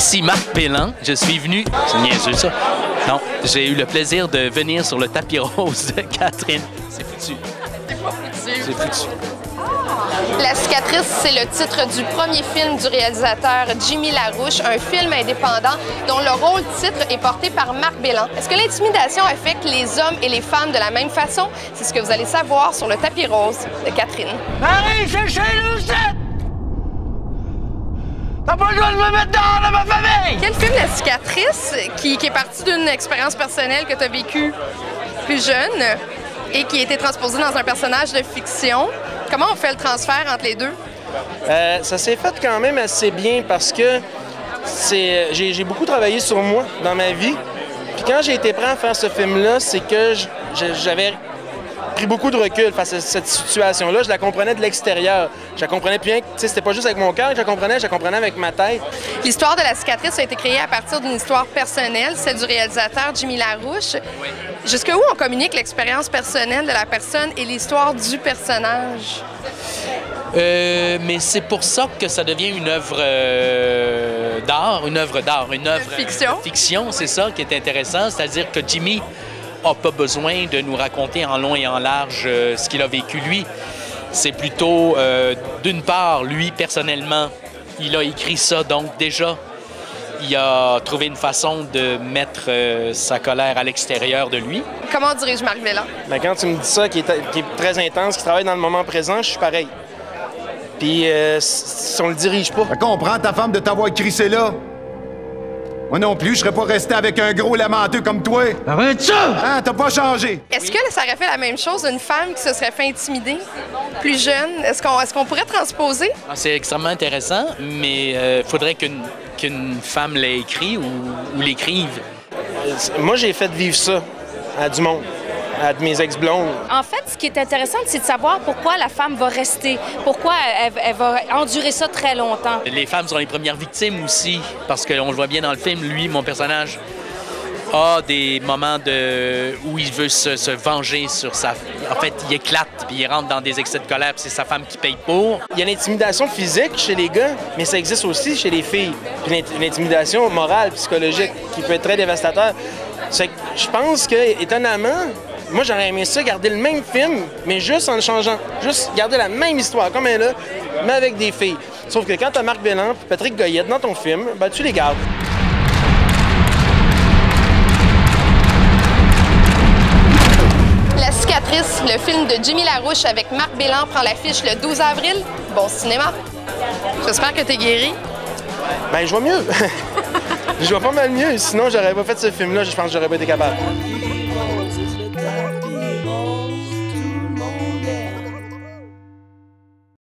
Ici Marc Belland, je suis venu... C'est niaiseux ça? Non, j'ai eu le plaisir de venir sur le tapis rose de Catherine. C'est foutu. C'est foutu. La cicatrice, c'est le titre du premier film du réalisateur Jimmy Larouche, un film indépendant dont le rôle titre est porté par Marc Belland. Est-ce que l'intimidation affecte les hommes et les femmes de la même façon? C'est ce que vous allez savoir sur le tapis rose de Catherine. Marie, c'est chez nous, c'est! T'as pas le droit de me mettre dehors de ma famille! Quel film, La cicatrice, qui est parti d'une expérience personnelle que tu as vécue plus jeune et qui a été transposée dans un personnage de fiction? Comment on fait le transfert entre les deux? Ça s'est fait quand même assez bien parce que j'ai beaucoup travaillé sur moi dans ma vie. Puis quand j'ai été prêt à faire ce film-là, c'est que j'avais pris beaucoup de recul face à cette situation-là. Je la comprenais de l'extérieur. Je la comprenais bien. C'était pas juste avec mon cœur que je la comprenais avec ma tête. L'histoire de La cicatrice a été créée à partir d'une histoire personnelle, celle du réalisateur Jimmy Larouche. Oui. Jusqu'où on communique l'expérience personnelle de la personne et l'histoire du personnage? Mais c'est pour ça que ça devient une œuvre d'art, une œuvre fiction, c'est ça qui est intéressant, c'est-à-dire que Jimmy n'a pas besoin de nous raconter en long et en large ce qu'il a vécu lui. C'est plutôt, d'une part, lui, personnellement, il a écrit ça, donc déjà, il a trouvé une façon de mettre sa colère à l'extérieur de lui. Comment on dirige Marc Belland? Ben, quand tu me dis ça, qui est très intense, qui travaille dans le moment présent, je suis pareil. Puis si on le dirige pas... Je comprends ta femme de t'avoir crissé là. Moi non plus, je serais pas resté avec un gros lamenteux comme toi. Arrête ça! Hein, t'as pas changé. Est-ce que ça aurait fait la même chose d'une femme qui se serait fait intimider, plus jeune? Est-ce qu'on pourrait transposer? C'est extrêmement intéressant, mais il faudrait qu'une femme l'ait écrit ou l'écrive. Moi, j'ai fait vivre ça à du monde, à mes ex-blondes. En fait, ce qui est intéressant, c'est de savoir pourquoi la femme va rester, pourquoi elle va endurer ça très longtemps. Les femmes sont les premières victimes aussi, parce qu'on le voit bien dans le film, lui, mon personnage, a des moments où il veut se venger sur sa... En fait, il éclate, puis il rentre dans des excès de colère, puis c'est sa femme qui paye pour. Il y a l'intimidation physique chez les gars, mais ça existe aussi chez les filles. Puis l'intimidation morale, psychologique, qui peut être très dévastateur. C'est que je pense que, étonnamment, moi, j'aurais aimé ça, garder le même film, mais juste en le changeant. Juste garder la même histoire, comme elle est là, mais avec des filles. Sauf que quand t'as Marc Belland et Patrick Goyette dans ton film, ben, tu les gardes. La cicatrice, le film de Jimmy Larouche avec Marc Belland prend l'affiche le 12 avril. Bon cinéma. J'espère que t'es guéri. Ben, je vais mieux. Je vais pas mal mieux. Sinon, j'aurais pas fait ce film-là. Je pense que j'aurais pas été capable.